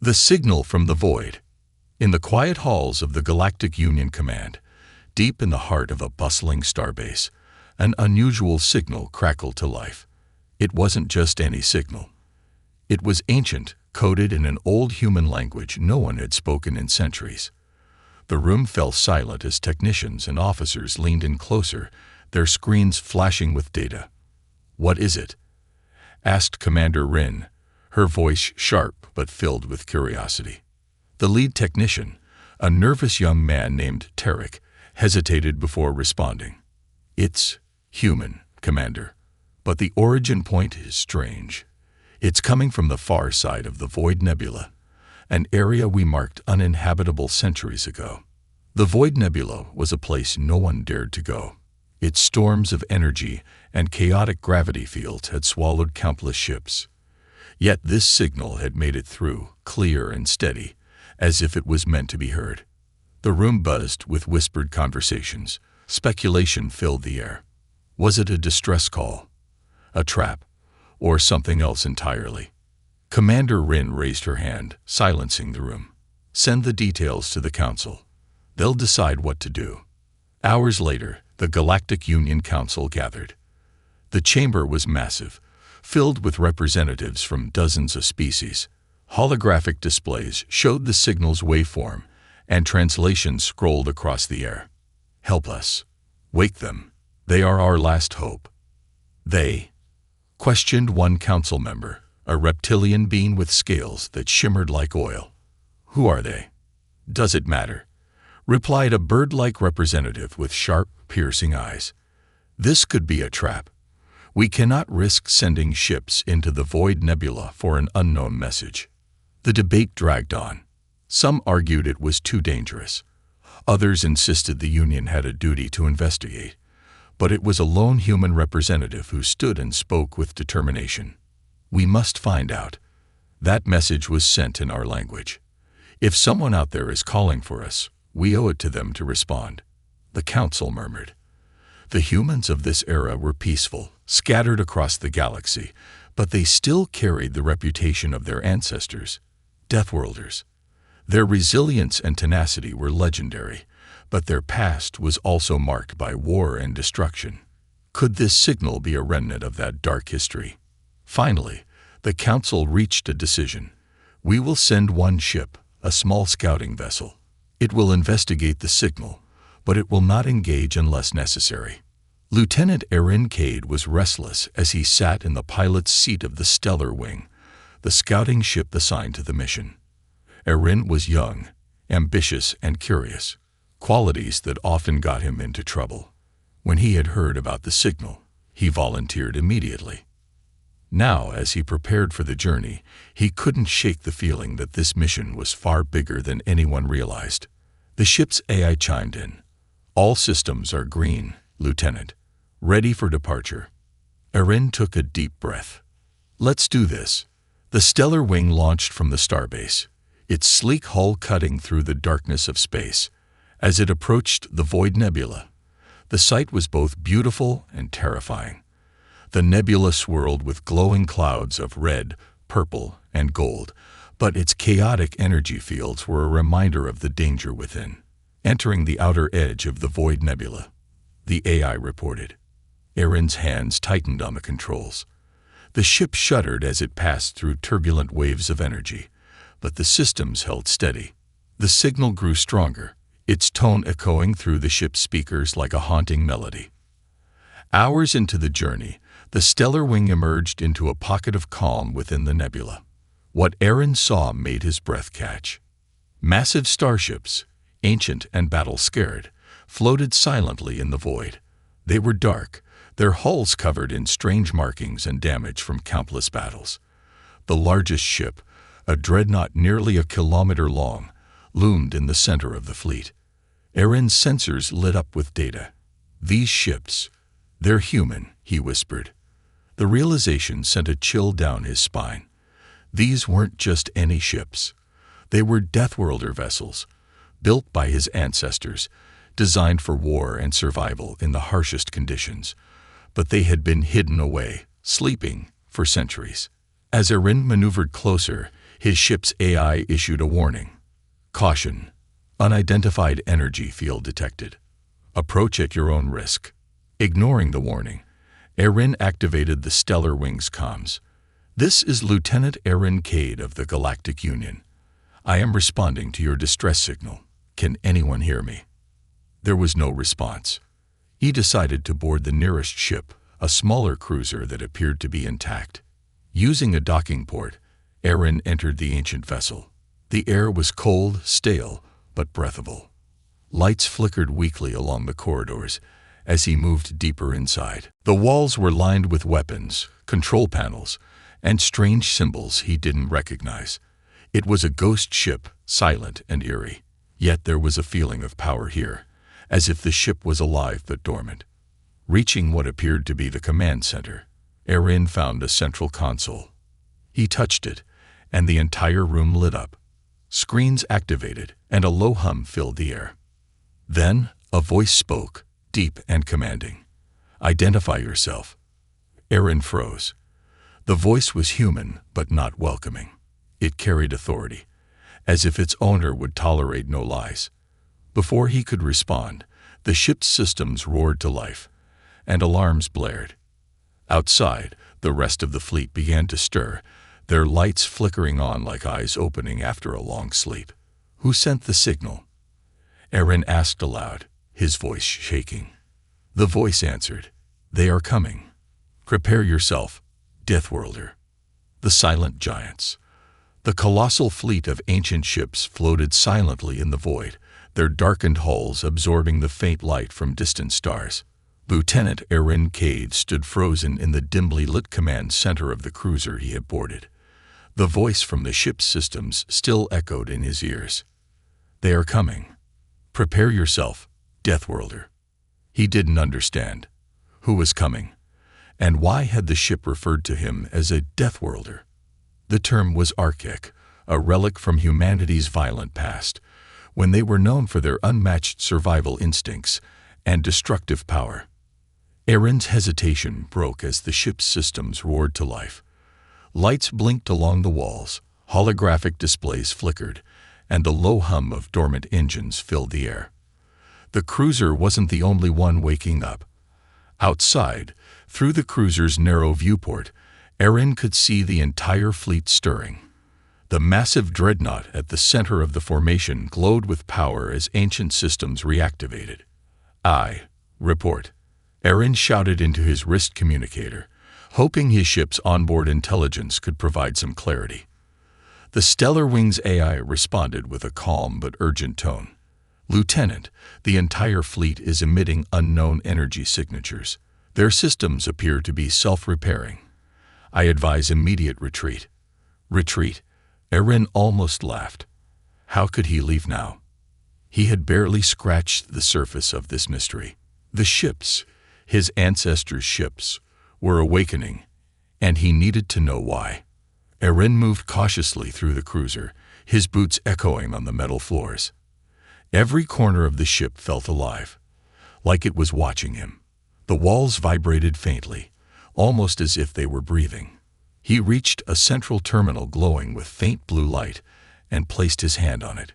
The signal from the void. In the quiet halls of the Galactic Union Command, deep in the heart of a bustling starbase, an unusual signal crackled to life. It wasn't just any signal. It was ancient, coded in an old human language no one had spoken in centuries. The room fell silent as technicians and officers leaned in closer, their screens flashing with data. "What is it?" asked Commander Rin, her voice sharp but filled with curiosity. The lead technician, a nervous young man named Tarek, hesitated before responding. "It's human, Commander, but the origin point is strange. It's coming from the far side of the Void Nebula, an area we marked uninhabitable centuries ago." The Void Nebula was a place no one dared to go. Its storms of energy and chaotic gravity fields had swallowed countless ships. Yet this signal had made it through, clear and steady, as if it was meant to be heard. The room buzzed with whispered conversations. Speculation filled the air. Was it a distress call, a trap, or something else entirely? Commander Rin raised her hand, silencing the room. "Send the details to the Council. They'll decide what to do." Hours later, the Galactic Union Council gathered. The chamber was massive, filled with representatives from dozens of species. Holographic displays showed the signal's waveform, and translations scrolled across the air. "Help us. Wake them. They are our last hope." "They?" questioned one council member, a reptilian being with scales that shimmered like oil. "Who are they?" "Does it matter?" replied a bird-like representative with sharp, piercing eyes. "This could be a trap. We cannot risk sending ships into the Void Nebula for an unknown message." The debate dragged on. Some argued it was too dangerous. Others insisted the Union had a duty to investigate. But it was a lone human representative who stood and spoke with determination. "We must find out." That message was sent in our language. "If someone out there is calling for us, we owe it to them to respond." The council murmured. The humans of this era were peaceful, scattered across the galaxy, but they still carried the reputation of their ancestors, Deathworlders. Their resilience and tenacity were legendary, but their past was also marked by war and destruction. Could this signal be a remnant of that dark history? Finally, the council reached a decision. "We will send one ship, a small scouting vessel. It will investigate the signal, but it will not engage unless necessary." Lieutenant Erin Cade was restless as he sat in the pilot's seat of the Stellar Wing, the scouting ship assigned to the mission. Erin was young, ambitious, and curious, qualities that often got him into trouble. When he had heard about the signal, he volunteered immediately. Now, as he prepared for the journey, he couldn't shake the feeling that this mission was far bigger than anyone realized. The ship's AI chimed in. "All systems are green, Lieutenant. Ready for departure." Erin took a deep breath. "Let's do this." The Stellar Wing launched from the starbase, its sleek hull cutting through the darkness of space. As it approached the Void Nebula, the sight was both beautiful and terrifying. The nebula swirled with glowing clouds of red, purple, and gold, but its chaotic energy fields were a reminder of the danger within. Entering the outer edge of the Void Nebula, the AI reported. Erin's hands tightened on the controls. The ship shuddered as it passed through turbulent waves of energy, but the systems held steady. The signal grew stronger, its tone echoing through the ship's speakers like a haunting melody. Hours into the journey, the Stellar Wing emerged into a pocket of calm within the nebula. What Erin saw made his breath catch. Massive starships, ancient and battle-scared, floated silently in the void. They were dark, their hulls covered in strange markings and damage from countless battles. The largest ship, a dreadnought nearly a kilometer long, loomed in the center of the fleet. Erin's sensors lit up with data. "These ships, they're human," he whispered. The realization sent a chill down his spine. These weren't just any ships. They were Deathworlder vessels, built by his ancestors, designed for war and survival in the harshest conditions. But they had been hidden away, sleeping, for centuries. As Erin maneuvered closer, His ship's AI issued a warning. Caution. Unidentified energy field detected. Approach at your own risk. Ignoring the warning, Erin activated the Stellar Wings comms. This is Lieutenant Erin Cade of the Galactic Union. I am responding to your distress signal. Can anyone hear me? There was no response. He decided to board the nearest ship, a smaller cruiser that appeared to be intact. Using a docking port, Erin entered the ancient vessel. The air was cold, stale, but breathable. Lights flickered weakly along the corridors as he moved deeper inside. The walls were lined with weapons, control panels, and strange symbols he didn't recognize. It was a ghost ship, silent and eerie. Yet there was a feeling of power here, as if the ship was alive but dormant. Reaching what appeared to be the command center, Erin found a central console. He touched it, and the entire room lit up. Screens activated, and a low hum filled the air. Then, a voice spoke, deep and commanding. "Identify yourself." Erin froze. The voice was human, but not welcoming. It carried authority, as if its owner would tolerate no lies. Before he could respond, the ship's systems roared to life, and alarms blared. Outside, the rest of the fleet began to stir, their lights flickering on like eyes opening after a long sleep. "Who sent the signal?" Erin asked aloud, his voice shaking. The voice answered, "They are coming. Prepare yourself, Deathworlder." The silent giants. The colossal fleet of ancient ships floated silently in the void, their darkened hulls absorbing the faint light from distant stars. Lieutenant Erin Cade stood frozen in the dimly lit command center of the cruiser he had boarded. The voice from the ship's systems still echoed in his ears. "They are coming. Prepare yourself, Deathworlder." He didn't understand. Who was coming? And why had the ship referred to him as a Deathworlder? The term was archaic, a relic from humanity's violent past, when they were known for their unmatched survival instincts and destructive power. Erin's hesitation broke as the ship's systems roared to life. Lights blinked along the walls, holographic displays flickered, and the low hum of dormant engines filled the air. The cruiser wasn't the only one waking up. Outside, through the cruiser's narrow viewport, Erin could see the entire fleet stirring. The massive dreadnought at the center of the formation glowed with power as ancient systems reactivated. "I report," Erin shouted into his wrist communicator, hoping his ship's onboard intelligence could provide some clarity. The Stellar Wings AI responded with a calm but urgent tone. "Lieutenant, the entire fleet is emitting unknown energy signatures. Their systems appear to be self-repairing. I advise immediate retreat." "Retreat?" Erin almost laughed. How could he leave now? He had barely scratched the surface of this mystery. The ships, his ancestors' ships, were awakening, and he needed to know why. Erin moved cautiously through the cruiser, his boots echoing on the metal floors. Every corner of the ship felt alive, like it was watching him. The walls vibrated faintly, almost as if they were breathing. He reached a central terminal glowing with faint blue light and placed his hand on it.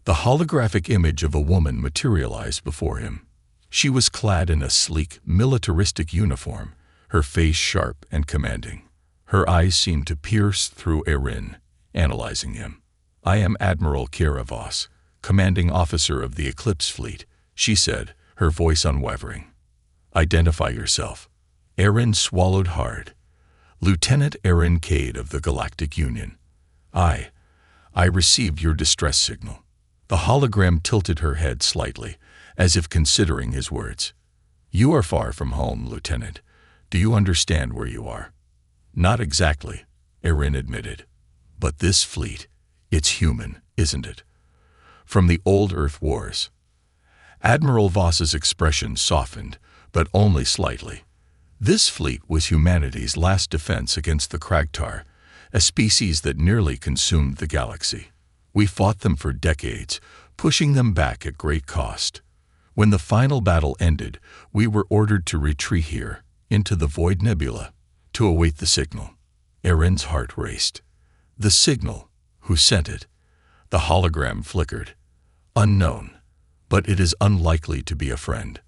The holographic image of a woman materialized before him. She was clad in a sleek, militaristic uniform, her face sharp and commanding. Her eyes seemed to pierce through Erin, analyzing him. "I am Admiral Kira Voss, commanding officer of the Eclipse Fleet," she said, her voice unwavering. "Identify yourself." Erin swallowed hard. "Lieutenant Erin Cade of the Galactic Union. I received your distress signal." The hologram tilted her head slightly, as if considering his words. "You are far from home, Lieutenant. Do you understand where you are?" "Not exactly," Erin admitted. "But this fleet, it's human, isn't it? From the old Earth Wars." Admiral Voss's expression softened, but only slightly. This fleet was humanity's last defense against the Kragtar, a species that nearly consumed the galaxy. We fought them for decades, pushing them back at great cost. When the final battle ended, we were ordered to retreat here, into the Void Nebula, to await the signal. Erin's heart raced. The signal, Who sent it? The hologram flickered. Unknown, but it is unlikely to be a friend.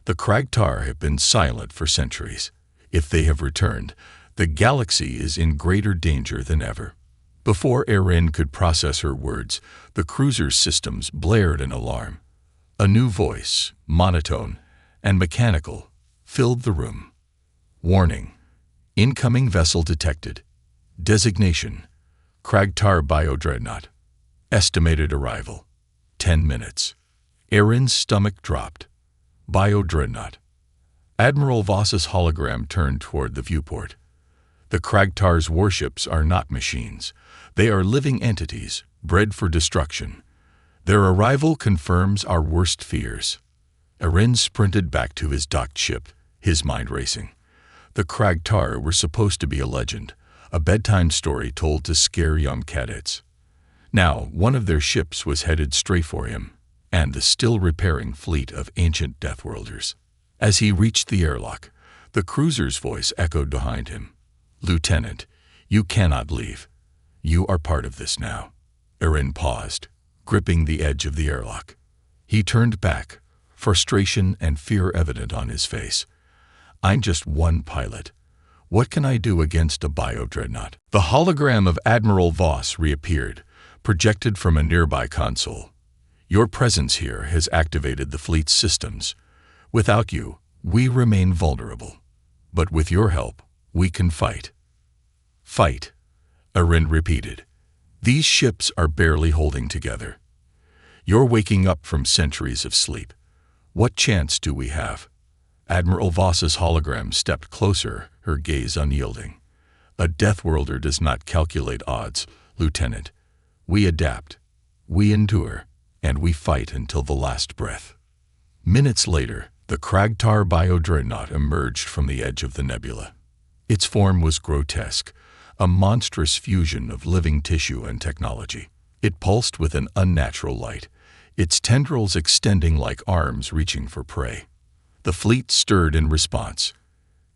The Kragtar have been silent for centuries. If they have returned, the galaxy is in greater danger than ever. Before Erin could process her words, the cruiser's systems blared an alarm. A new voice, monotone and mechanical, filled the room. Warning. Incoming vessel detected. Designation: Kragtar Biodreadnought. Estimated arrival: 10 minutes. Erin's stomach dropped. Biodreadnought. Admiral Voss's hologram turned toward the viewport. The Kragtar's warships are not machines. They are living entities, bred for destruction. Their arrival confirms our worst fears. Erin sprinted back to his docked ship, his mind racing. The Kragtar were supposed to be a legend, a bedtime story told to scare young cadets. Now, one of their ships was headed straight for him, and the still-repairing fleet of ancient Deathworlders. As he reached the airlock, the cruiser's voice echoed behind him. Lieutenant, you cannot leave. You are part of this now. Erin paused, gripping the edge of the airlock. He turned back, frustration and fear evident on his face. I'm just one pilot. What can I do against a biodreadnought? The hologram of Admiral Voss reappeared, projected from a nearby console. Your presence here has activated the fleet's systems. Without you, we remain vulnerable. But with your help, we can fight. Fight, Erin repeated. These ships are barely holding together. You're waking up from centuries of sleep. What chance do we have? Admiral Voss's hologram stepped closer, her gaze unyielding. A Deathworlder does not calculate odds, Lieutenant. We adapt, we endure, and we fight until the last breath. Minutes later, the Kragtar Biodreadnought emerged from the edge of the nebula. Its form was grotesque, a monstrous fusion of living tissue and technology. It pulsed with an unnatural light, its tendrils extending like arms reaching for prey. The fleet stirred in response.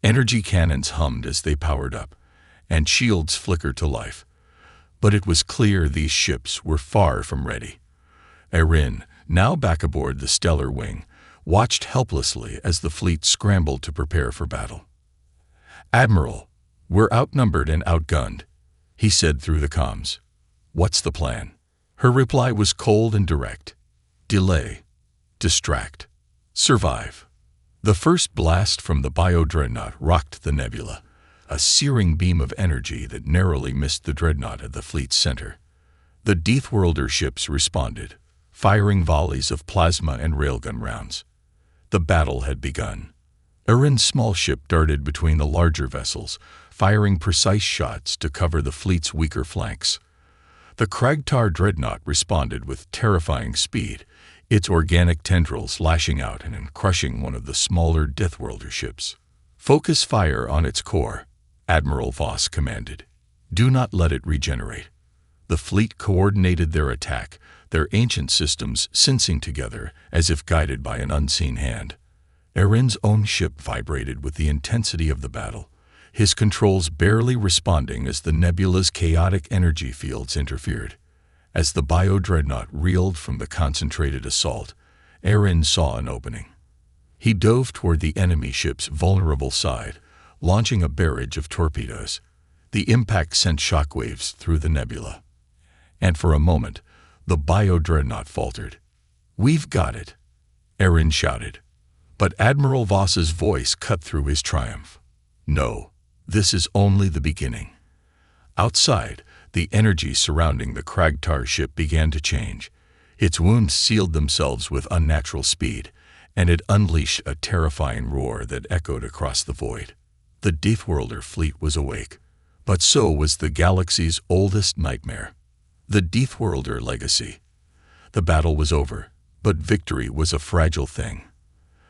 Energy cannons hummed as they powered up, and shields flickered to life. But it was clear these ships were far from ready. Erin, now back aboard the Stellar Wing, watched helplessly as the fleet scrambled to prepare for battle. Admiral, we're outnumbered and outgunned, he said through the comms. What's the plan? Her reply was cold and direct. Delay. Distract. Survive. The first blast from the biodreadnought rocked the nebula, a searing beam of energy that narrowly missed the dreadnought at the fleet's center. The Deathworlder ships responded, firing volleys of plasma and railgun rounds. The battle had begun. Erin's small ship darted between the larger vessels, firing precise shots to cover the fleet's weaker flanks. The Kragtar dreadnought responded with terrifying speed, its organic tendrils lashing out and crushing one of the smaller Deathworlder ships. Focus fire on its core, Admiral Voss commanded. Do not let it regenerate. The fleet coordinated their attack, their ancient systems syncing together as if guided by an unseen hand. Erin's own ship vibrated with the intensity of the battle, his controls barely responding as the nebula's chaotic energy fields interfered. As the biodreadnought reeled from the concentrated assault, Erin saw an opening. He dove toward the enemy ship's vulnerable side, launching a barrage of torpedoes. The impact sent shockwaves through the nebula. And for a moment, the biodreadnought faltered. We've got it, Erin shouted. But Admiral Voss's voice cut through his triumph. No, this is only the beginning. Outside, the energy surrounding the Kragtar ship began to change. Its wounds sealed themselves with unnatural speed, and it unleashed a terrifying roar that echoed across the void. The Deathworlder fleet was awake, but so was the galaxy's oldest nightmare, the Deathworlder legacy. The battle was over, but victory was a fragile thing.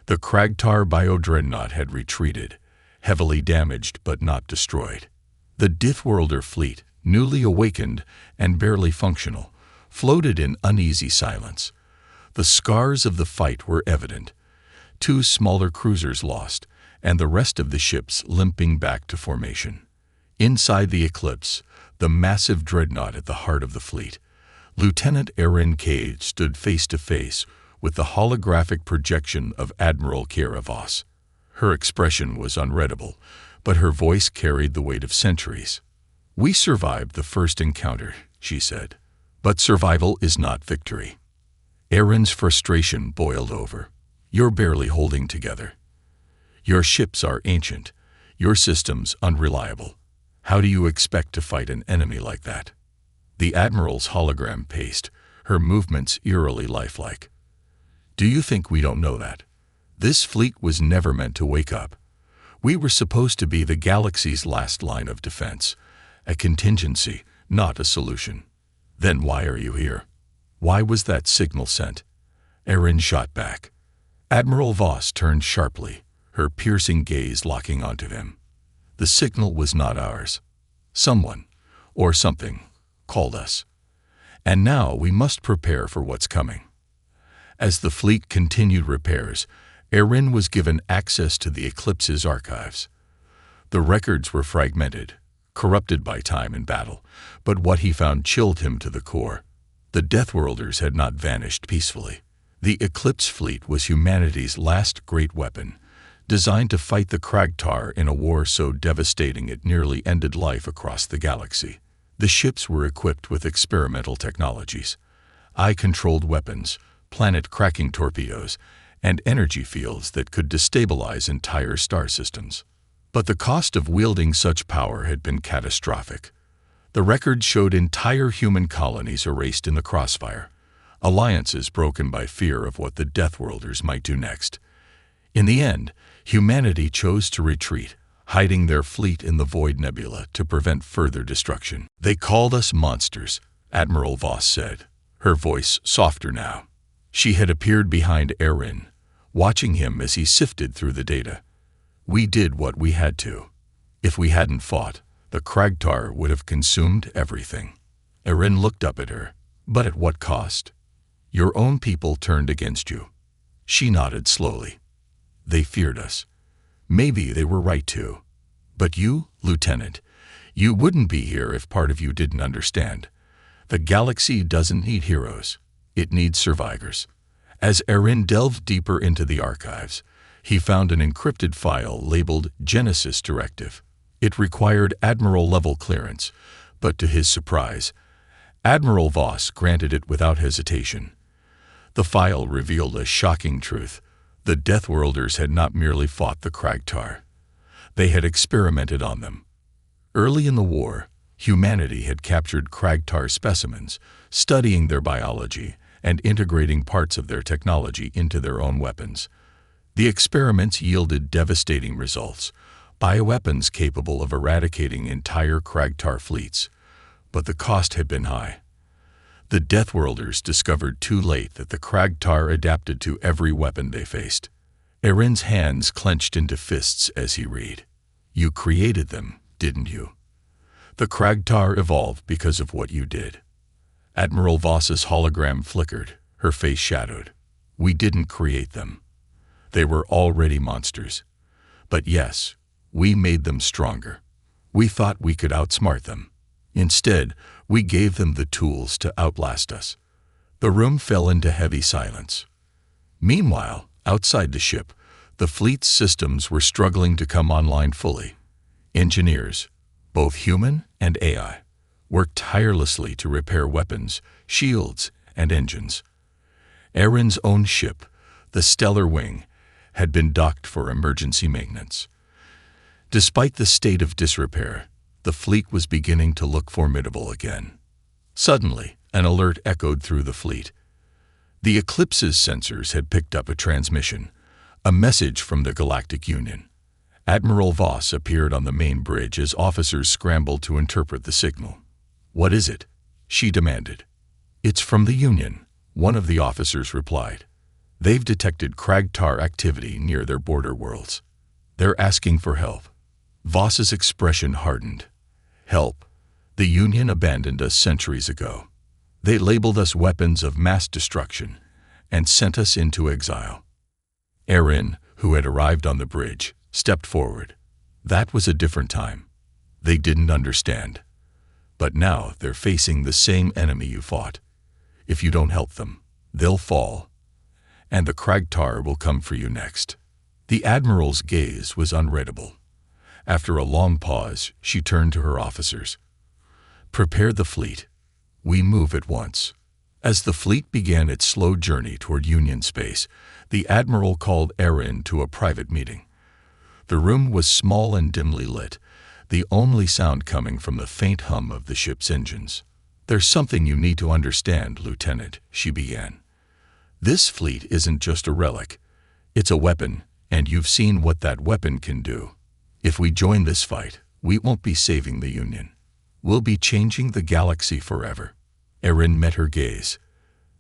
The Kragtar biodreadnought had retreated, heavily damaged but not destroyed. The Deathworlder fleet, newly awakened and barely functional, floated in uneasy silence. The scars of the fight were evident. 2 smaller cruisers lost, and the rest of the ships limping back to formation. Inside the Eclipse, the massive dreadnought at the heart of the fleet, Lieutenant Erin Cage stood face to face with the holographic projection of Admiral Kiera Voss. Her expression was unreadable, but her voice carried the weight of centuries. "We survived the first encounter," she said, "but survival is not victory." Erin's frustration boiled over. "You're barely holding together. Your ships are ancient, your systems unreliable. How do you expect to fight an enemy like that?" The Admiral's hologram paced, her movements eerily lifelike. "Do you think we don't know that? This fleet was never meant to wake up. We were supposed to be the galaxy's last line of defense, a contingency, not a solution. Then why are you here? Why was that signal sent?" Erin shot back. Admiral Voss turned sharply, her piercing gaze locking onto him. "The signal was not ours. Someone, or something, called us. And now we must prepare for what's coming." As the fleet continued repairs, Erin was given access to the Eclipse's archives. The records were fragmented, corrupted by time and battle, but what he found chilled him to the core. The Deathworlders had not vanished peacefully. The Eclipse fleet was humanity's last great weapon, designed to fight the Kragtar in a war so devastating it nearly ended life across the galaxy. The ships were equipped with experimental technologies, eye-controlled weapons, planet-cracking torpedoes, and energy fields that could destabilize entire star systems. But the cost of wielding such power had been catastrophic. The records showed entire human colonies erased in the crossfire, alliances broken by fear of what the Deathworlders might do next. In the end, humanity chose to retreat, hiding their fleet in the Void Nebula to prevent further destruction. "They called us monsters," Admiral Voss said, her voice softer now. She had appeared behind Erin, watching him as he sifted through the data. "We did what we had to. If we hadn't fought, the Kragtar would have consumed everything." Erin looked up at her. "But at what cost? Your own people turned against you." She nodded slowly. "They feared us. Maybe they were right to. But you, Lieutenant, you wouldn't be here if part of you didn't understand. The galaxy doesn't need heroes. It needs survivors." As Erin delved deeper into the archives, he found an encrypted file labeled Genesis Directive. It required Admiral-level clearance, but to his surprise, Admiral Voss granted it without hesitation. The file revealed a shocking truth. The Deathworlders had not merely fought the Kragtar. They had experimented on them. Early in the war, humanity had captured Kragtar specimens, studying their biology and integrating parts of their technology into their own weapons. The experiments yielded devastating results, bioweapons capable of eradicating entire Kragtar fleets. But the cost had been high. The Deathworlders discovered too late that the Kragtar adapted to every weapon they faced. Erin's hands clenched into fists as he read. "You created them, didn't you? The Kragtar evolved because of what you did." Admiral Voss's hologram flickered, her face shadowed. "We didn't create them. They were already monsters. But yes, we made them stronger. We thought we could outsmart them. Instead, we gave them the tools to outlast us." The room fell into heavy silence. Meanwhile, outside the ship, the fleet's systems were struggling to come online fully. Engineers, both human and AI, worked tirelessly to repair weapons, shields, and engines. Erin's own ship, the Stellar Wing, had been docked for emergency maintenance. Despite the state of disrepair, the fleet was beginning to look formidable again. Suddenly, an alert echoed through the fleet. The Eclipse's sensors had picked up a transmission, a message from the Galactic Union. Admiral Voss appeared on the main bridge as officers scrambled to interpret the signal. "What is it?" she demanded. "It's from the Union," one of the officers replied. "They've detected Kragtar activity near their border worlds. They're asking for help." Voss's expression hardened. "Help? The Union abandoned us centuries ago. They labeled us weapons of mass destruction and sent us into exile." Erin, who had arrived on the bridge, stepped forward. "That was a different time. They didn't understand. But now they're facing the same enemy you fought. If you don't help them, they'll fall. And the Kragtar will come for you next. The Admiral's gaze was unreadable. After a long pause, she turned to her officers. Prepare the fleet. We move at once. As the fleet began its slow journey toward Union space, the Admiral called Erin to a private meeting. The room was small and dimly lit, the only sound coming from the faint hum of the ship's engines. There's something you need to understand, Lieutenant, she began. This fleet isn't just a relic. It's a weapon, and you've seen what that weapon can do. If we join this fight, we won't be saving the Union. We'll be changing the galaxy forever. Erin met her gaze.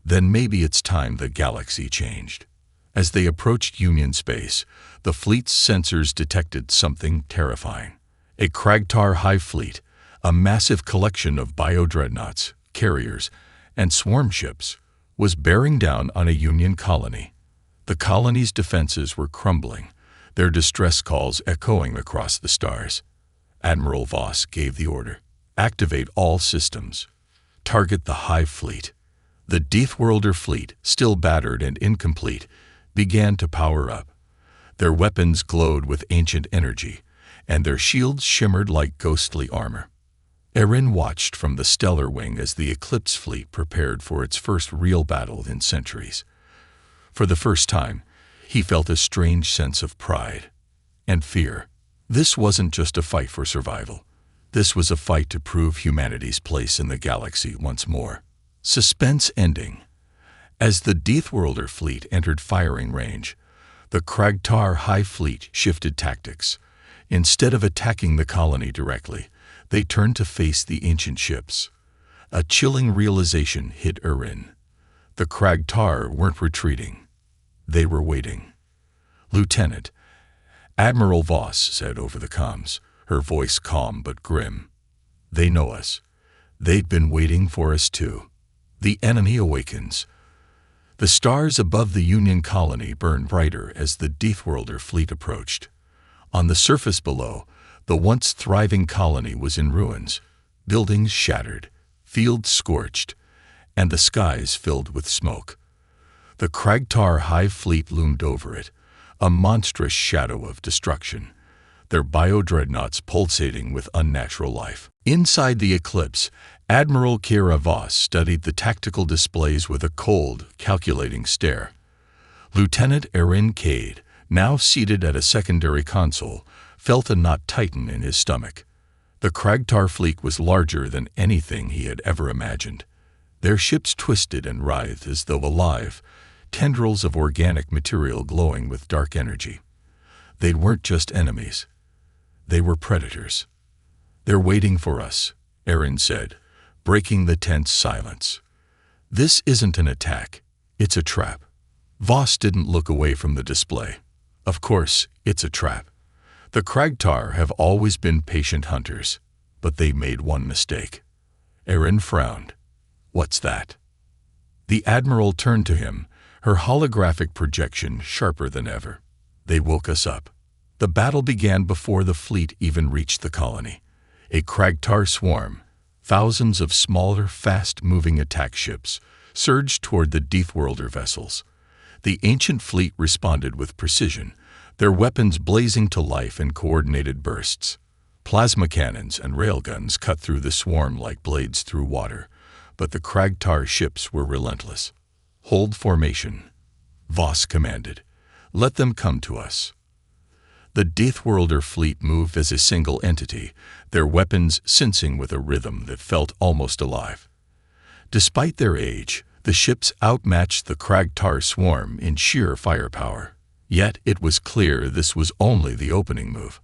Then maybe it's time the galaxy changed. As they approached Union space, the fleet's sensors detected something terrifying. A Kragtar hive fleet, a massive collection of biodreadnoughts, carriers, and swarm ships, was bearing down on a Union colony. The colony's defenses were crumbling, their distress calls echoing across the stars. Admiral Voss gave the order. Activate all systems. Target the hive fleet. The Deathworlder fleet, still battered and incomplete, began to power up. Their weapons glowed with ancient energy, and their shields shimmered like ghostly armor. Erin watched from the stellar wing as the Eclipse fleet prepared for its first real battle in centuries. For the first time, he felt a strange sense of pride and fear. This wasn't just a fight for survival. This was a fight to prove humanity's place in the galaxy once more. Suspense ending. As the Deathworlder fleet entered firing range, the Kragtar hive fleet shifted tactics. Instead of attacking the colony directly, they turned to face the ancient ships. A chilling realization hit Erin. The Kragtar weren't retreating. They were waiting. Lieutenant, Admiral Voss said over the comms, her voice calm but grim. They know us. They've been waiting for us too. The enemy awakens. The stars above the Union colony burned brighter as the Deathworlder fleet approached. On the surface below, the once thriving colony was in ruins, buildings shattered, fields scorched, and the skies filled with smoke. The Kragtar hive fleet loomed over it, a monstrous shadow of destruction, their biodreadnoughts pulsating with unnatural life. Inside the Eclipse, Admiral Kira Voss studied the tactical displays with a cold, calculating stare. Lieutenant Erin Cade, now seated at a secondary console, felt a knot tighten in his stomach. The Kragtar fleet was larger than anything he had ever imagined. Their ships twisted and writhed as though alive, tendrils of organic material glowing with dark energy. They weren't just enemies. They were predators. They're waiting for us, Erin said, breaking the tense silence. This isn't an attack. It's a trap. Voss didn't look away from the display. Of course, it's a trap. The Kragtar have always been patient hunters, but they made one mistake. Erin frowned. What's that? The Admiral turned to him, her holographic projection sharper than ever. They woke us up. The battle began before the fleet even reached the colony. A Kragtar swarm, thousands of smaller, fast-moving attack ships, surged toward the Deathworlder vessels. The ancient fleet responded with precision, their weapons blazing to life in coordinated bursts. Plasma cannons and railguns cut through the swarm like blades through water, but the Kragtar ships were relentless. Hold formation, Voss commanded. Let them come to us. The Deathworlder fleet moved as a single entity, their weapons sensing with a rhythm that felt almost alive. Despite their age, the ships outmatched the Kragtar swarm in sheer firepower. Yet it was clear this was only the opening move.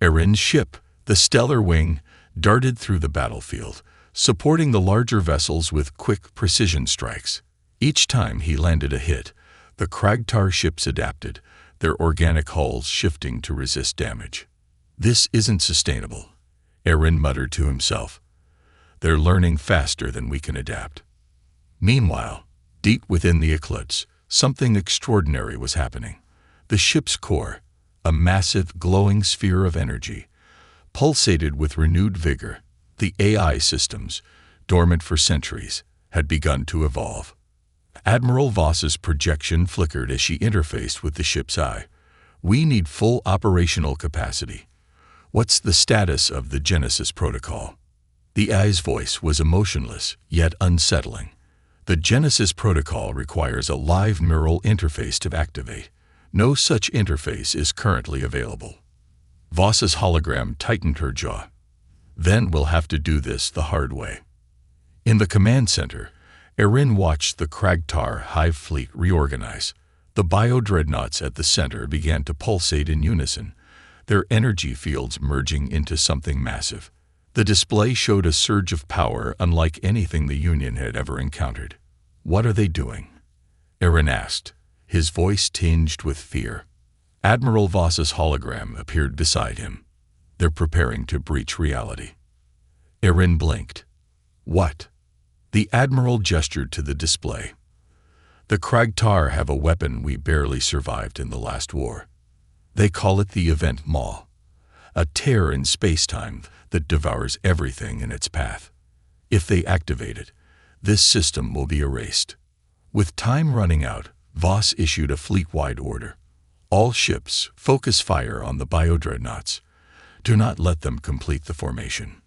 Erin's ship, the Stellar Wing, darted through the battlefield, supporting the larger vessels with quick precision strikes. Each time he landed a hit, the Kragtar ships adapted, their organic hulls shifting to resist damage. This isn't sustainable, Erin muttered to himself. They're learning faster than we can adapt. Meanwhile, deep within the Eclipse, something extraordinary was happening. The ship's core, a massive, glowing sphere of energy, pulsated with renewed vigor. The AI systems, dormant for centuries, had begun to evolve. Admiral Voss's projection flickered as she interfaced with the ship's eye. "We need full operational capacity. What's the status of the Genesis protocol?" The eye's voice was emotionless, yet unsettling. "The Genesis protocol requires a live neural interface to activate. No such interface is currently available." Voss's hologram tightened her jaw. "Then we'll have to do this the hard way." In the command center, Erin watched the Kragtar hive fleet reorganize. The bio-dreadnoughts at the center began to pulsate in unison, their energy fields merging into something massive. The display showed a surge of power unlike anything the Union had ever encountered. "What are they doing?" Erin asked, his voice tinged with fear. Admiral Voss's hologram appeared beside him. "They're preparing to breach reality." Erin blinked. "What?" The Admiral gestured to the display. "The Kragtar have a weapon we barely survived in the last war. They call it the Event Maw, a tear in space-time that devours everything in its path. If they activate it, this system will be erased." With time running out, Voss issued a fleet-wide order. "All ships, focus fire on the bio-dreadnoughts. Do not let them complete the formation."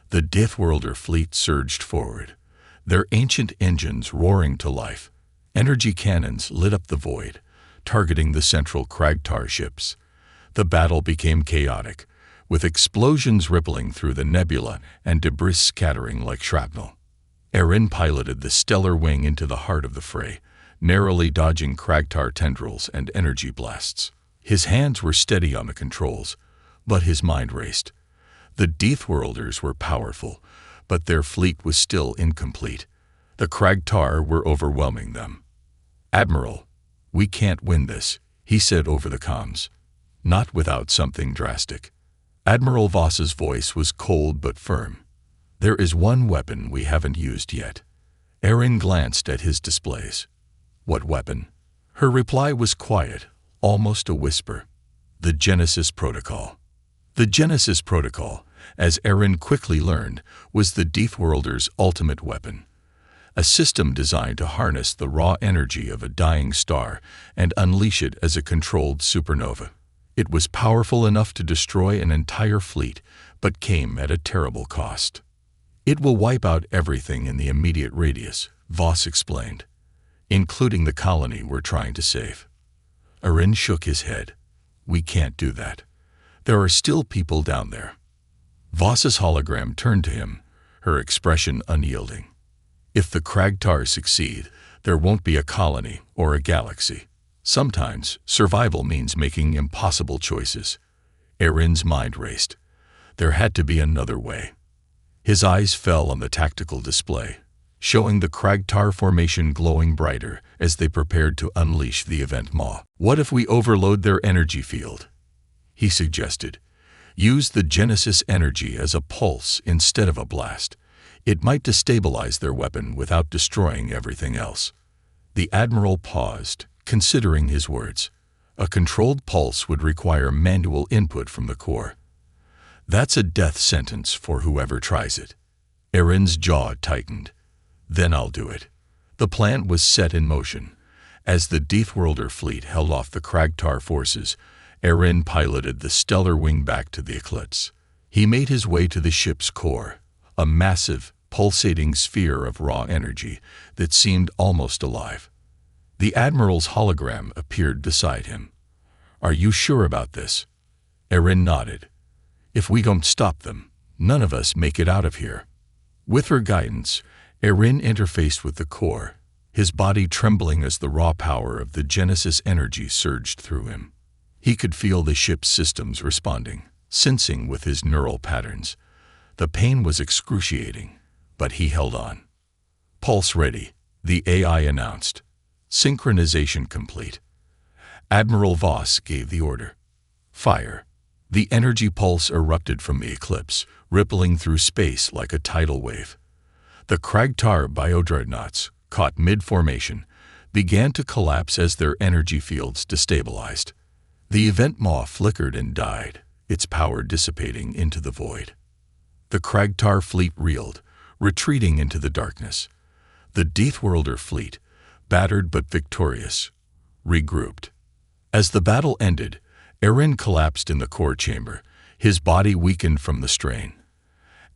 The Deathworlder fleet surged forward, their ancient engines roaring to life. Energy cannons lit up the void, targeting the central Kragtar ships. The battle became chaotic, with explosions rippling through the nebula and debris scattering like shrapnel. Erin piloted the stellar wing into the heart of the fray, narrowly dodging Kragtar tendrils and energy blasts. His hands were steady on the controls, but his mind raced. The Deathworlders were powerful, but their fleet was still incomplete. The Kragtar were overwhelming them. "Admiral, we can't win this," he said over the comms. "Not without something drastic." Admiral Voss's voice was cold but firm. "There is one weapon we haven't used yet." Erin glanced at his displays. "What weapon?" Her reply was quiet, almost a whisper. "The Genesis Protocol." The Genesis Protocol, as Erin quickly learned, was the Deathworlder's ultimate weapon. A system designed to harness the raw energy of a dying star and unleash it as a controlled supernova. It was powerful enough to destroy an entire fleet, but came at a terrible cost. "It will wipe out everything in the immediate radius," Voss explained, "including the colony we're trying to save." Erin shook his head. "We can't do that. There are still people down there." Voss's hologram turned to him, her expression unyielding. "If the Kragtar succeed, there won't be a colony or a galaxy. Sometimes survival means making impossible choices." Erin's mind raced. There had to be another way. His eyes fell on the tactical display, showing the Kragtar formation glowing brighter as they prepared to unleash the Event Maw. "What if we overload their energy field?" he suggested. "Use the Genesis energy as a pulse instead of a blast. It might destabilize their weapon without destroying everything else." The Admiral paused, considering his words. A controlled pulse would require manual input from the core. "That's a death sentence for whoever tries it." Erin's jaw tightened. "Then I'll do it." The plan was set in motion. As the Deathworlder fleet held off the Kragtar forces, Erin piloted the stellar wing back to the Eclipse. He made his way to the ship's core, a massive, pulsating sphere of raw energy that seemed almost alive. The Admiral's hologram appeared beside him. "Are you sure about this?" Erin nodded. "If we don't stop them, none of us make it out of here." With her guidance, Erin interfaced with the core, his body trembling as the raw power of the Genesis energy surged through him. He could feel the ship's systems responding, sensing with his neural patterns. The pain was excruciating, but he held on. "Pulse ready," the AI announced. "Synchronization complete." Admiral Voss gave the order. "Fire." The energy pulse erupted from the Eclipse, rippling through space like a tidal wave. The Kragtar bio-dreadnoughts, caught mid-formation, began to collapse as their energy fields destabilized. The Event Maw flickered and died, its power dissipating into the void. The Kragtar fleet reeled, retreating into the darkness. The Deathworlder fleet, battered but victorious, regrouped. As the battle ended, Erin collapsed in the core chamber, his body weakened from the strain.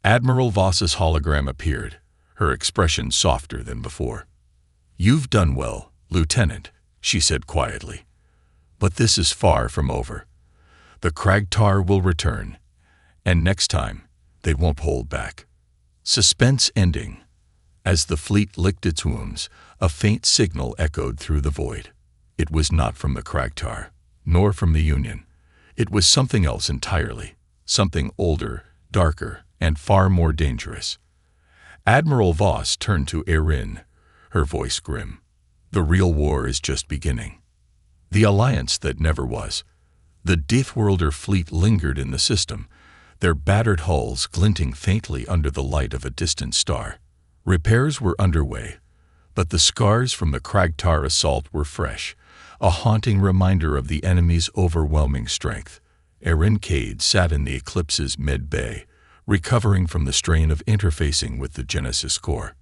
Admiral Voss's hologram appeared, her expression softer than before. "You've done well, Lieutenant," she said quietly. "But this is far from over. The Kragtar will return, and next time, they won't hold back." Suspense ending. As the fleet licked its wounds, a faint signal echoed through the void. It was not from the Kragtar, nor from the Union. It was something else entirely, something older, darker, and far more dangerous. Admiral Voss turned to Erin, her voice grim. "The real war is just beginning. The alliance that never was." The Deathworlder fleet lingered in the system, their battered hulls glinting faintly under the light of a distant star. Repairs were underway, but the scars from the Kragtar assault were fresh, a haunting reminder of the enemy's overwhelming strength. Erin Cade sat in the Eclipse's med-bay, recovering from the strain of interfacing with the Genesis core.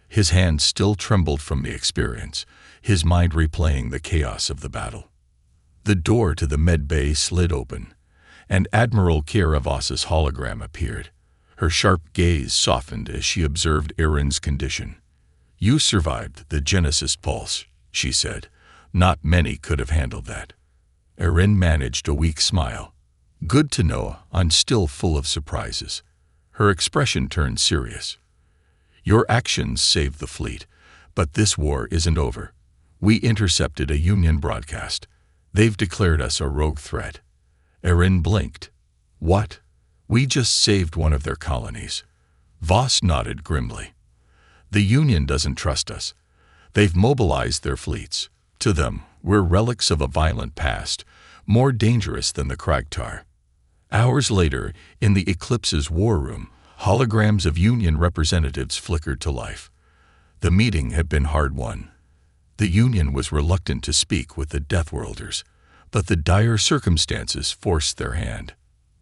His hands still trembled from the experience, his mind replaying the chaos of the battle. The door to the med-bay slid open, and Admiral Kiera Voss's hologram appeared. Her sharp gaze softened as she observed Erin's condition. "You survived the Genesis pulse," she said. "Not many could have handled that." Erin managed a weak smile. "Good to know I'm still full of surprises." Her expression turned serious. "Your actions saved the fleet, but this war isn't over. We intercepted a Union broadcast. They've declared us a rogue threat." Erin blinked. "What?" "We just saved one of their colonies." Voss nodded grimly. "The Union doesn't trust us. They've mobilized their fleets. To them, we're relics of a violent past, more dangerous than the Kragtar." Hours later, in the Eclipse's war room, holograms of Union representatives flickered to life. The meeting had been hard-won. The Union was reluctant to speak with the Deathworlders, but the dire circumstances forced their hand.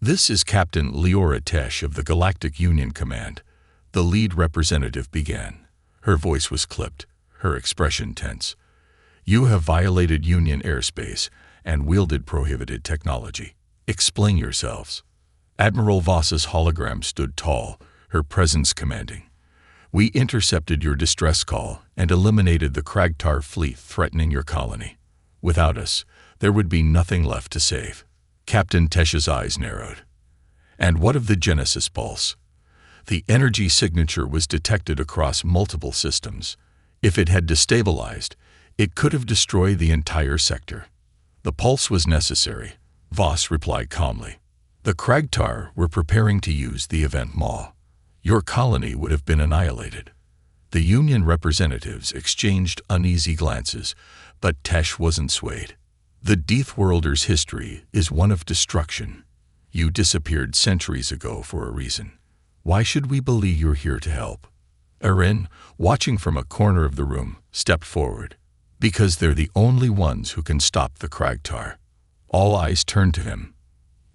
"This is Captain Leora Tesh of the Galactic Union Command," the lead representative began. Her voice was clipped, her expression tense. "You have violated Union airspace and wielded prohibited technology. Explain yourselves." Admiral Voss's hologram stood tall, her presence commanding. "We intercepted your distress call and eliminated the Kragtar fleet threatening your colony. Without us, there would be nothing left to save." Captain Tesh's eyes narrowed. "And what of the Genesis pulse?" "The energy signature was detected across multiple systems. If it had destabilized, it could have destroyed the entire sector." "The pulse was necessary," Voss replied calmly. "The Kragtar were preparing to use the event maw. Your colony would have been annihilated." The Union representatives exchanged uneasy glances, but Tesh wasn't swayed. "The Deathworlder's history is one of destruction. You disappeared centuries ago for a reason. Why should we believe you're here to help?" Erin, watching from a corner of the room, stepped forward. "Because they're the only ones who can stop the Kragtar." All eyes turned to him.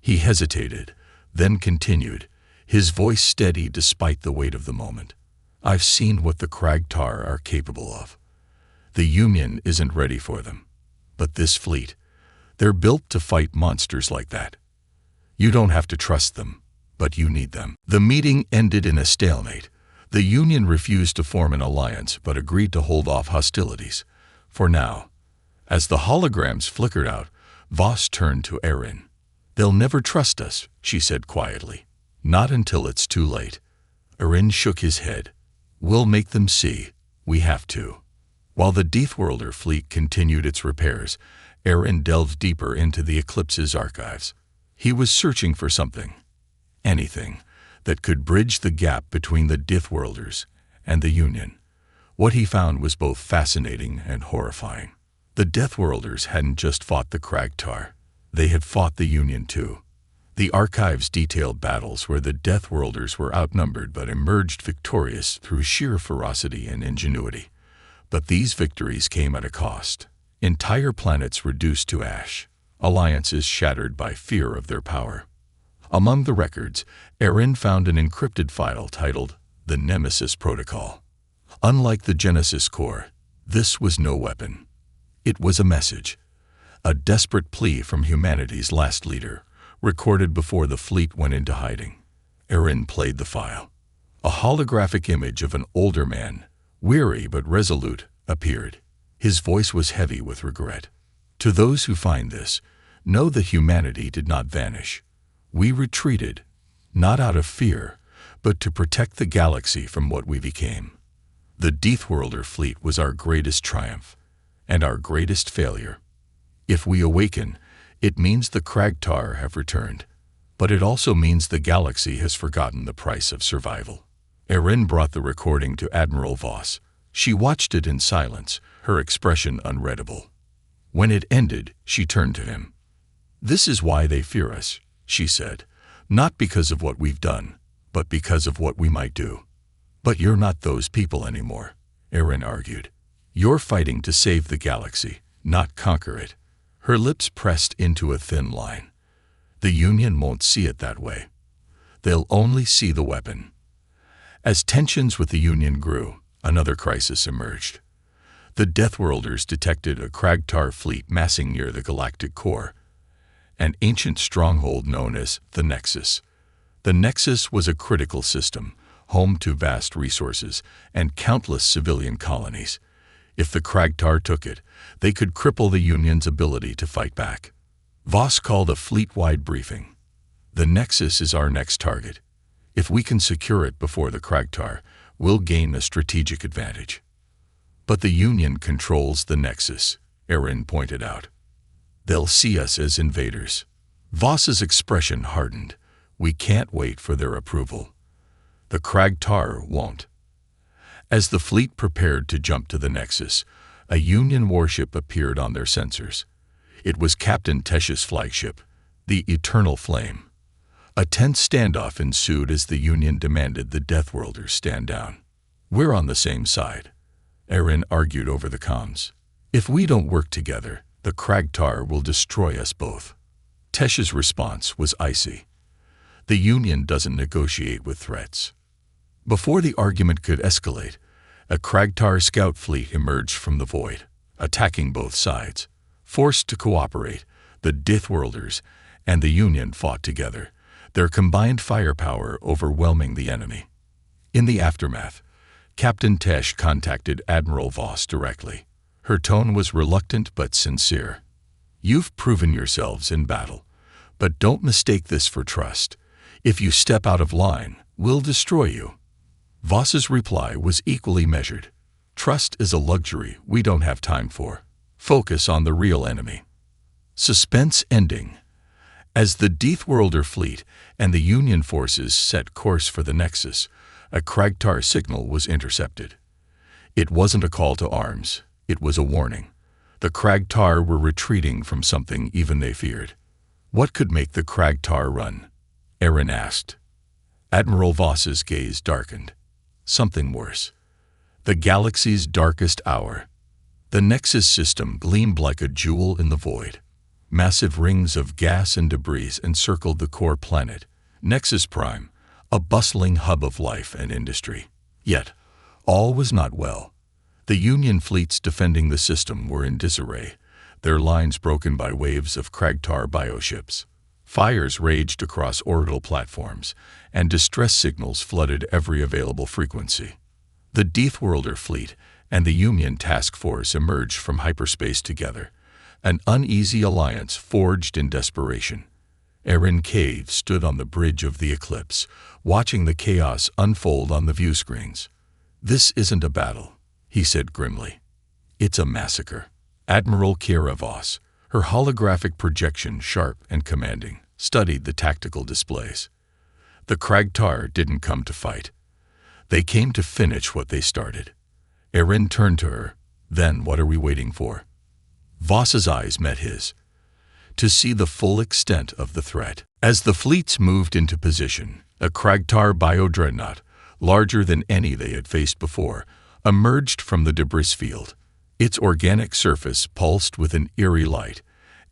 He hesitated, then continued, his voice steady despite the weight of the moment. "I've seen what the Kragtar are capable of. The Union isn't ready for them. But this fleet, they're built to fight monsters like that. You don't have to trust them, but you need them." The meeting ended in a stalemate. The Union refused to form an alliance but agreed to hold off hostilities. For now. As the holograms flickered out, Voss turned to Erin. "They'll never trust us," she said quietly. "Not until it's too late." Erin shook his head. "We'll make them see. We have to." While the Deathworlder fleet continued its repairs, Erin delved deeper into the Eclipse's archives. He was searching for something, anything, that could bridge the gap between the Deathworlders and the Union. What he found was both fascinating and horrifying. The Deathworlders hadn't just fought the Kragtar. They had fought the Union too. The archives detailed battles where the Deathworlders were outnumbered but emerged victorious through sheer ferocity and ingenuity. But these victories came at a cost. Entire planets reduced to ash, alliances shattered by fear of their power. Among the records, Erin found an encrypted file titled The Nemesis Protocol. Unlike the Genesis core, this was no weapon. It was a message, a desperate plea from humanity's last leader, recorded before the fleet went into hiding. Erin played the file. A holographic image of an older man, weary but resolute, appeared. His voice was heavy with regret. To those who find this, know that humanity did not vanish. We retreated, not out of fear, but to protect the galaxy from what we became. The Deathworlder fleet was our greatest triumph, and our greatest failure. If we awaken, it means the Kragtar have returned, but it also means the galaxy has forgotten the price of survival. Erin brought the recording to Admiral Voss. She watched it in silence, her expression unreadable. When it ended, she turned to him. "This is why they fear us," she said, "not because of what we've done, but because of what we might do." "But you're not those people anymore," Erin argued. "You're fighting to save the galaxy, not conquer it." Her lips pressed into a thin line. "The Union won't see it that way. They'll only see the weapon." As tensions with the Union grew, another crisis emerged. The Deathworlders detected a Kragtar fleet massing near the galactic core, an ancient stronghold known as the Nexus. The Nexus was a critical system, home to vast resources and countless civilian colonies. If the Kragtar took it, they could cripple the Union's ability to fight back. Voss called a fleet-wide briefing. "The Nexus is our next target. If we can secure it before the Kragtar, we'll gain a strategic advantage." "But the Union controls the Nexus," Erin pointed out. "They'll see us as invaders." Voss's expression hardened. "We can't wait for their approval. The Kragtar won't." As the fleet prepared to jump to the Nexus, a Union warship appeared on their sensors. It was Captain Tesh's flagship, the Eternal Flame. A tense standoff ensued as the Union demanded the Deathworlders stand down. "We're on the same side," Erin argued over the comms. "If we don't work together, the Kragtar will destroy us both." Tesh's response was icy. "The Union doesn't negotiate with threats." Before the argument could escalate, a Kragtar scout fleet emerged from the void, attacking both sides. Forced to cooperate, the Deathworlders and the Union fought together, their combined firepower overwhelming the enemy. In the aftermath, Captain Tesh contacted Admiral Voss directly. Her tone was reluctant but sincere. "You've proven yourselves in battle, but don't mistake this for trust. If you step out of line, we'll destroy you." Voss's reply was equally measured. "Trust is a luxury we don't have time for. Focus on the real enemy." Suspense ending. As the Deathworlder fleet and the Union forces set course for the Nexus, a Kragtar signal was intercepted. It wasn't a call to arms, it was a warning. The Kragtar were retreating from something even they feared. "What could make the Kragtar run?" Erin asked. Admiral Voss's gaze darkened. "Something worse. The galaxy's darkest hour." The Nexus system gleamed like a jewel in the void. Massive rings of gas and debris encircled the core planet, Nexus Prime, a bustling hub of life and industry. Yet, all was not well. The Union fleets defending the system were in disarray, their lines broken by waves of Kragtar bioships. Fires raged across orbital platforms, and distress signals flooded every available frequency. The Deathworlder fleet and the Union task force emerged from hyperspace together, an uneasy alliance forged in desperation. Erin Cave stood on the bridge of the eclipse, watching the chaos unfold on the view screens. "This isn't a battle," he said grimly. "It's a massacre." Admiral Kira Voss, her holographic projection sharp and commanding, studied the tactical displays. The Kragtar didn't come to fight. They came to finish what they started. Erin turned to her. "Then what are we waiting for?" Voss's eyes met his. "To see the full extent of the threat." As the fleets moved into position, a Kragtar biodreadnought, larger than any they had faced before, emerged from the debris field. Its organic surface pulsed with an eerie light,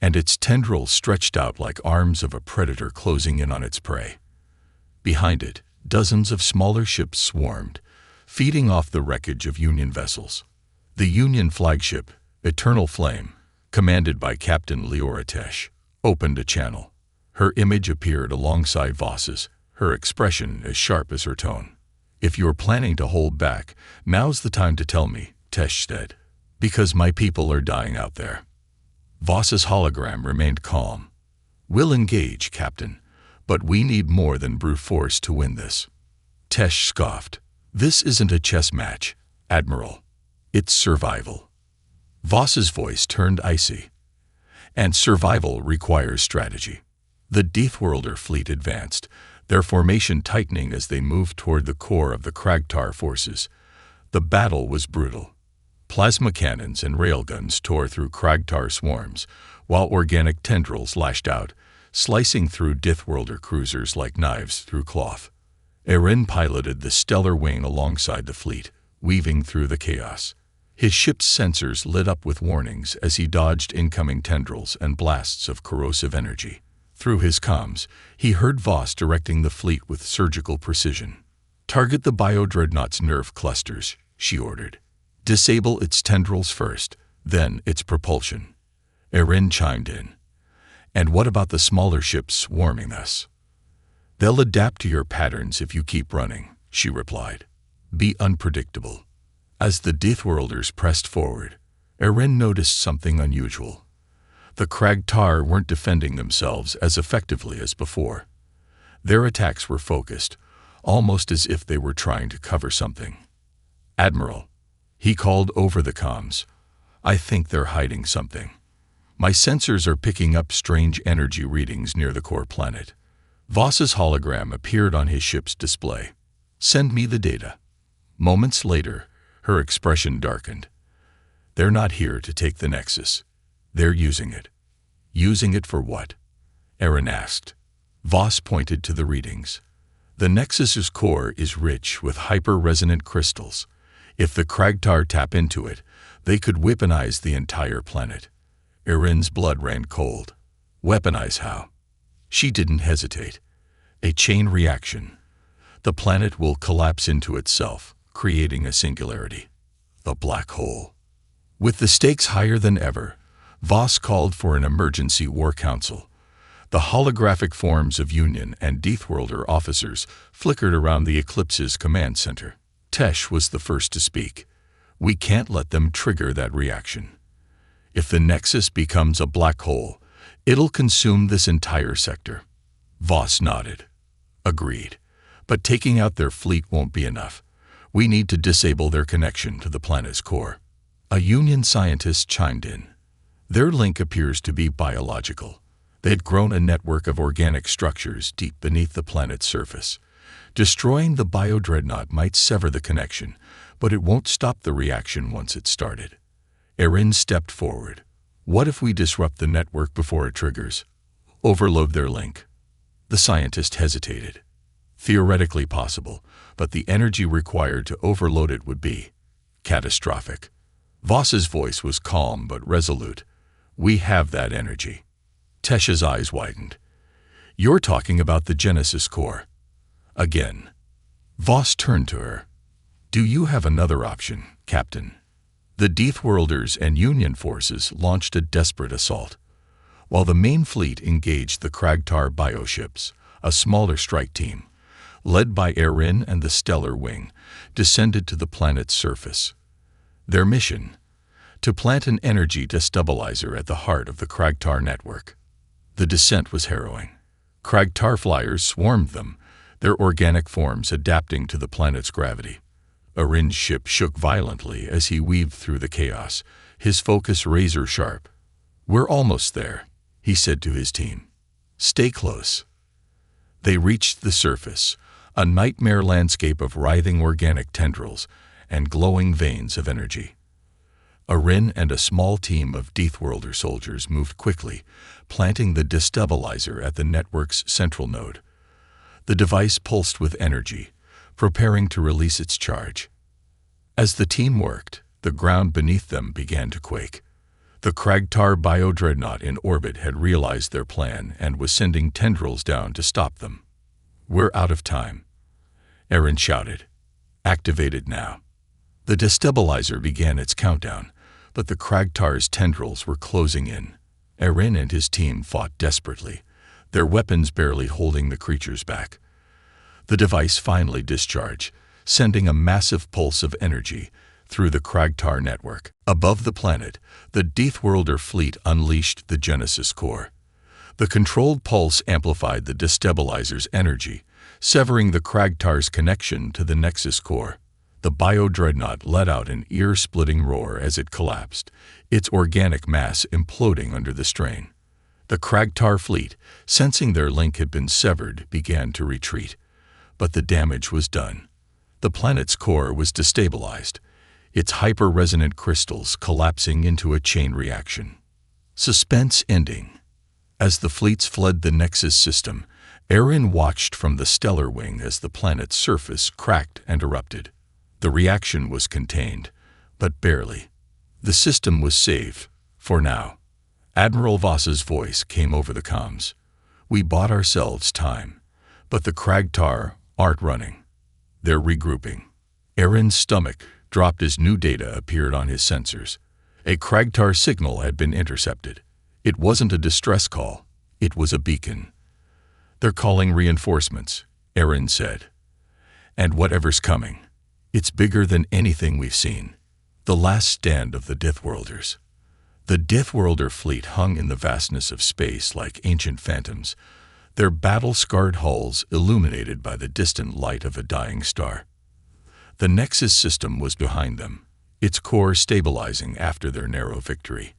and its tendrils stretched out like arms of a predator closing in on its prey. Behind it, dozens of smaller ships swarmed, feeding off the wreckage of Union vessels. The Union flagship, Eternal Flame, commanded by Captain Leora Tesh, opened a channel. Her image appeared alongside Voss's, her expression as sharp as her tone. "If you're planning to hold back, now's the time to tell me," Tesh said, "because my people are dying out there." Voss's hologram remained calm. "We'll engage, Captain, but we need more than brute force to win this." Tesh scoffed. "This isn't a chess match, Admiral. It's survival." Voss's voice turned icy. "And survival requires strategy." The Deathworlder fleet advanced, their formation tightening as they moved toward the core of the Kragtar forces. The battle was brutal. Plasma cannons and railguns tore through Kragtar swarms, while organic tendrils lashed out, slicing through Deathworlder cruisers like knives through cloth. Erin piloted the stellar wing alongside the fleet, weaving through the chaos. His ship's sensors lit up with warnings as he dodged incoming tendrils and blasts of corrosive energy. Through his comms, he heard Voss directing the fleet with surgical precision. "Target the bio-dreadnought's nerve clusters," she ordered. "Disable its tendrils first, then its propulsion." Erin chimed in. "And what about the smaller ships swarming us?" "They'll adapt to your patterns if you keep running," she replied. "Be unpredictable." As the Deathworlders pressed forward, Erin noticed something unusual. The Kragtar weren't defending themselves as effectively as before. Their attacks were focused, almost as if they were trying to cover something. "Admiral," he called over the comms, "I think they're hiding something. My sensors are picking up strange energy readings near the core planet." Voss's hologram appeared on his ship's display. "Send me the data." Moments later, her expression darkened. "They're not here to take the Nexus. They're using it." "Using it for what?" Erin asked. Voss pointed to the readings. "The Nexus's core is rich with hyper-resonant crystals. If the Kragtar tap into it, they could weaponize the entire planet." Erin's blood ran cold. "Weaponize how?" She didn't hesitate. "A chain reaction. The planet will collapse into itself, creating a singularity. A black hole." With the stakes higher than ever, Voss called for an emergency war council. The holographic forms of Union and Deathworlder officers flickered around the Eclipse's command center. Tesh was the first to speak. "We can't let them trigger that reaction. If the Nexus becomes a black hole, it'll consume this entire sector." Voss nodded. "Agreed. But taking out their fleet won't be enough. We need to disable their connection to the planet's core." A Union scientist chimed in. "Their link appears to be biological. They'd grown a network of organic structures deep beneath the planet's surface. Destroying the bio-dreadnought might sever the connection, but it won't stop the reaction once it's started." Erin stepped forward. "What if we disrupt the network before it triggers? Overload their link?" The scientist hesitated. "Theoretically possible, but the energy required to overload it would be catastrophic." Voss's voice was calm but resolute. "We have that energy." Tesh's eyes widened. "You're talking about the Genesis core." Again. Voss turned to her. "Do you have another option, Captain?" The Deathworlders and Union forces launched a desperate assault. While the main fleet engaged the Kragtar bioships, a smaller strike team, led by Erin and the Stellar Wing, descended to the planet's surface. Their mission? To plant an energy destabilizer at the heart of the Kragtar network. The descent was harrowing. Kragtar flyers swarmed them, their organic forms adapting to the planet's gravity. Erin's ship shook violently as he weaved through the chaos, his focus razor-sharp. "We're almost there," he said to his team. "Stay close." They reached the surface, a nightmare landscape of writhing organic tendrils and glowing veins of energy. Erin and a small team of Deathworlder soldiers moved quickly, planting the destabilizer at the network's central node. The device pulsed with energy, preparing to release its charge. As the team worked, the ground beneath them began to quake. The Kragtar bio-dreadnought in orbit had realized their plan and was sending tendrils down to stop them. "We're out of time," Aaron shouted. "Activate it now." The destabilizer began its countdown, but the Kragtar's tendrils were closing in. Aaron and his team fought desperately, their weapons barely holding the creatures back. The device finally discharged, sending a massive pulse of energy through the Kragtar network. Above the planet, the Deathworlder fleet unleashed the Genesis core. The controlled pulse amplified the destabilizer's energy, severing the Kragtar's connection to the Nexus core. The bio-dreadnought let out an ear-splitting roar as it collapsed, its organic mass imploding under the strain. The Kragtar fleet, sensing their link had been severed, began to retreat. But the damage was done. The planet's core was destabilized, its hyper-resonant crystals collapsing into a chain reaction. Suspense ending. As the fleets fled the Nexus system, Aaron watched from the stellar wing as the planet's surface cracked and erupted. The reaction was contained, but barely. The system was saved, for now. Admiral Voss's voice came over the comms. "We bought ourselves time, but the Kragtar aren't running. They're regrouping." Aaron's stomach dropped as new data appeared on his sensors. A Kragtar signal had been intercepted. It wasn't a distress call, it was a beacon. "They're calling reinforcements," Aaron said. "And whatever's coming, it's bigger than anything we've seen." The last stand of the Deathworlders. The Deathworlder fleet hung in the vastness of space like ancient phantoms, their battle-scarred hulls illuminated by the distant light of a dying star. The Nexus system was behind them, its core stabilizing after their narrow victory.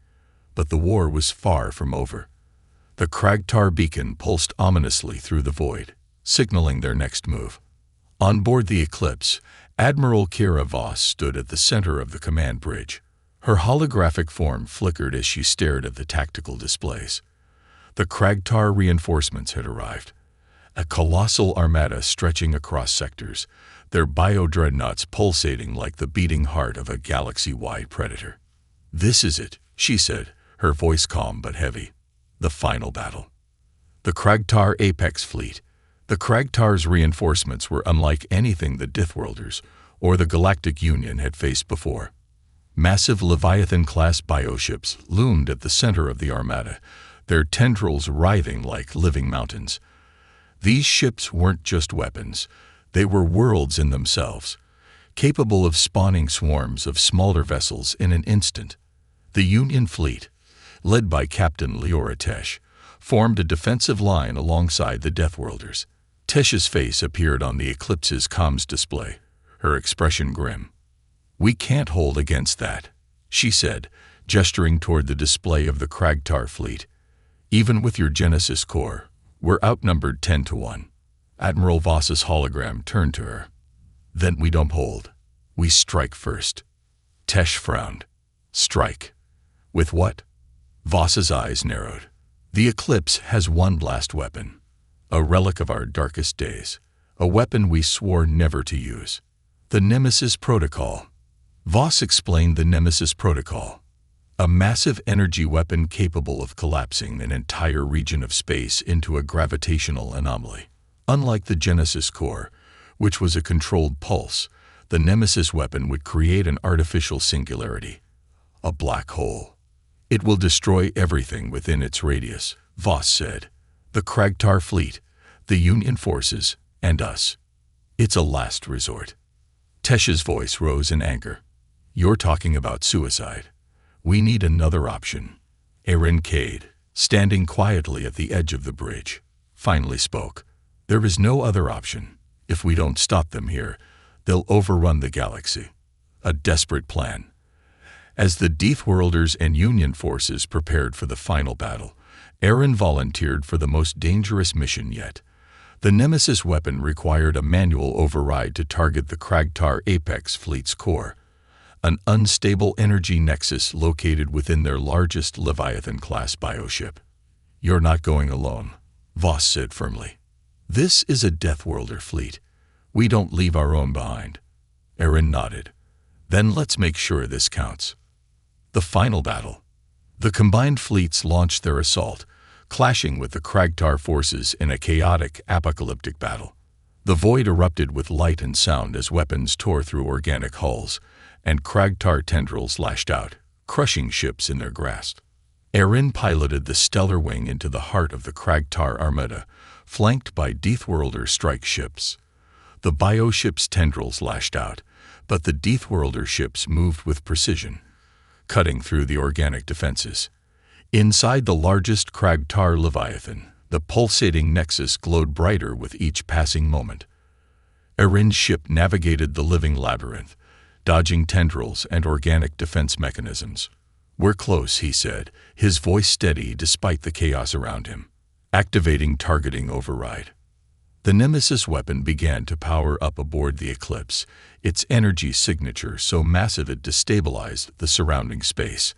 But the war was far from over. The Kragtar beacon pulsed ominously through the void, signaling their next move. On board the Eclipse, Admiral Kira Voss stood at the center of the command bridge. Her holographic form flickered as she stared at the tactical displays. The Kragtar reinforcements had arrived, a colossal armada stretching across sectors, their bio-dreadnoughts pulsating like the beating heart of a galaxy-wide predator. "This is it," she said, her voice calm but heavy. "The final battle." The Kragtar Apex fleet. The Kragtar's reinforcements were unlike anything the Deathworlders or the Galactic Union had faced before. Massive Leviathan-class bioships loomed at the center of the armada, their tendrils writhing like living mountains. These ships weren't just weapons, they were worlds in themselves, capable of spawning swarms of smaller vessels in an instant. The Union fleet, led by Captain Leora Tesh, formed a defensive line alongside the Deathworlders. Tesh's face appeared on the Eclipse's comms display, her expression grim. "We can't hold against that," she said, gesturing toward the display of the Kragtar fleet. "Even with your Genesis core, we're outnumbered 10-1. Admiral Voss's hologram turned to her. "Then we don't hold. We strike first." Tesh frowned. "Strike? With what?" Voss's eyes narrowed. "The Eclipse has one last weapon, a relic of our darkest days, a weapon we swore never to use. The Nemesis Protocol." Voss explained the Nemesis Protocol, a massive energy weapon capable of collapsing an entire region of space into a gravitational anomaly. Unlike the Genesis core, which was a controlled pulse, the Nemesis weapon would create an artificial singularity, a black hole. "It will destroy everything within its radius," Voss said. "The Kragtar fleet, the Union forces, and us. It's a last resort." Tesh's voice rose in anger. "You're talking about suicide. We need another option." Aaron Cade, standing quietly at the edge of the bridge, finally spoke. "There is no other option. If we don't stop them here, they'll overrun the galaxy." A desperate plan. As the Deathworlders and Union forces prepared for the final battle, Aaron volunteered for the most dangerous mission yet. The Nemesis weapon required a manual override to target the Kragtar Apex fleet's core, an unstable energy nexus located within their largest Leviathan-class bioship. "You're not going alone," Voss said firmly. "This is a Deathworlder fleet. We don't leave our own behind." Aaron nodded. "Then let's make sure this counts." The final battle. The combined fleets launched their assault, clashing with the Kragtar forces in a chaotic, apocalyptic battle. The void erupted with light and sound as weapons tore through organic hulls, and Kragtar tendrils lashed out, crushing ships in their grasp. Erin piloted the stellar wing into the heart of the Kragtar Armada, flanked by Deathworlder strike ships. The bioship's tendrils lashed out, but the Deathworlder ships moved with precision, cutting through the organic defenses. Inside the largest Kragtar Leviathan, the pulsating nexus glowed brighter with each passing moment. Erin's ship navigated the living labyrinth, dodging tendrils and organic defense mechanisms. "We're close," he said, his voice steady despite the chaos around him. Activating targeting override. The Nemesis weapon began to power up aboard the Eclipse, its energy signature so massive it destabilized the surrounding space.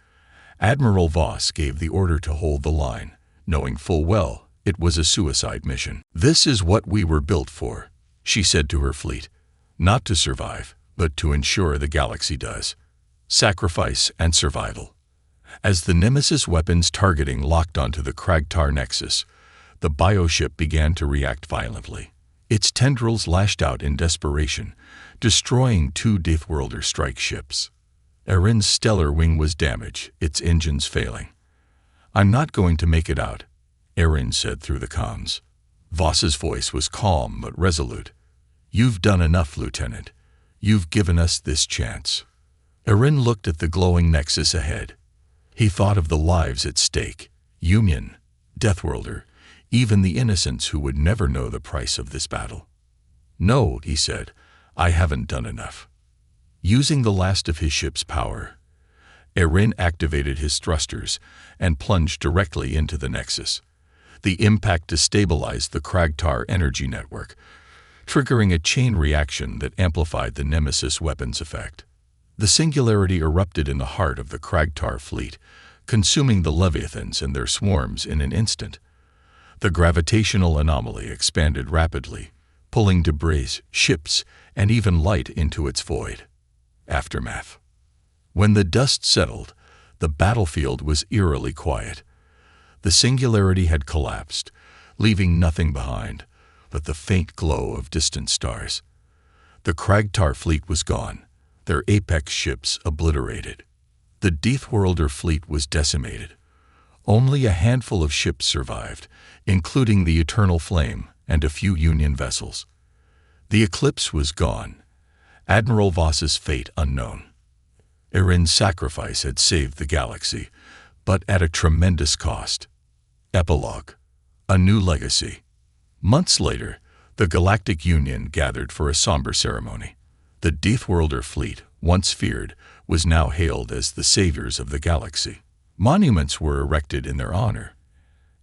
Admiral Voss gave the order to hold the line, knowing full well it was a suicide mission. "This is what we were built for," she said to her fleet. "Not to survive, but to ensure the galaxy does. Sacrifice and survival." As the Nemesis weapon's targeting locked onto the Kragtar nexus, the bioship began to react violently. Its tendrils lashed out in desperation, destroying 2 Deathworlder strike ships. Erin's stellar wing was damaged, its engines failing. "I'm not going to make it out," Erin said through the comms. Voss's voice was calm but resolute. "You've done enough, Lieutenant. You've given us this chance." Erin looked at the glowing nexus ahead. He thought of the lives at stake, Union, Deathworlder, even the innocents who would never know the price of this battle. "No," he said, "I haven't done enough." Using the last of his ship's power, Erin activated his thrusters and plunged directly into the nexus. The impact destabilized the Kragtar energy network, triggering a chain reaction that amplified the Nemesis weapon's effect. The singularity erupted in the heart of the Kragtar fleet, consuming the Leviathans and their swarms in an instant. The gravitational anomaly expanded rapidly, pulling debris, ships, and even light into its void. Aftermath. When the dust settled, the battlefield was eerily quiet. The singularity had collapsed, leaving nothing behind but the faint glow of distant stars. The Kragtar fleet was gone, their apex ships obliterated. The Deathworlder fleet was decimated. Only a handful of ships survived, including the Eternal Flame and a few Union vessels. The Eclipse was gone, Admiral Voss's fate unknown. Erin's sacrifice had saved the galaxy, but at a tremendous cost. Epilogue. A new legacy. Months later, the Galactic Union gathered for a somber ceremony. The Deathworlder fleet, once feared, was now hailed as the saviors of the galaxy. Monuments were erected in their honor,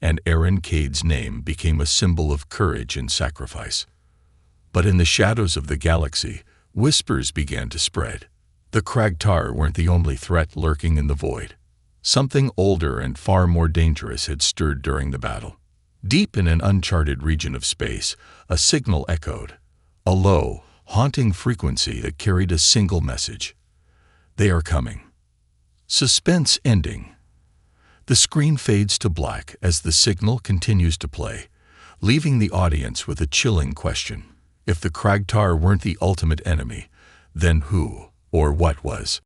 and Erin Cade's name became a symbol of courage and sacrifice. But in the shadows of the galaxy, whispers began to spread. The Kragtar weren't the only threat lurking in the void. Something older and far more dangerous had stirred during the battle. Deep in an uncharted region of space, a signal echoed, a low, haunting frequency that carried a single message. They are coming. Suspense ending. The screen fades to black as the signal continues to play, leaving the audience with a chilling question. If the Kragtar weren't the ultimate enemy, then who or what was?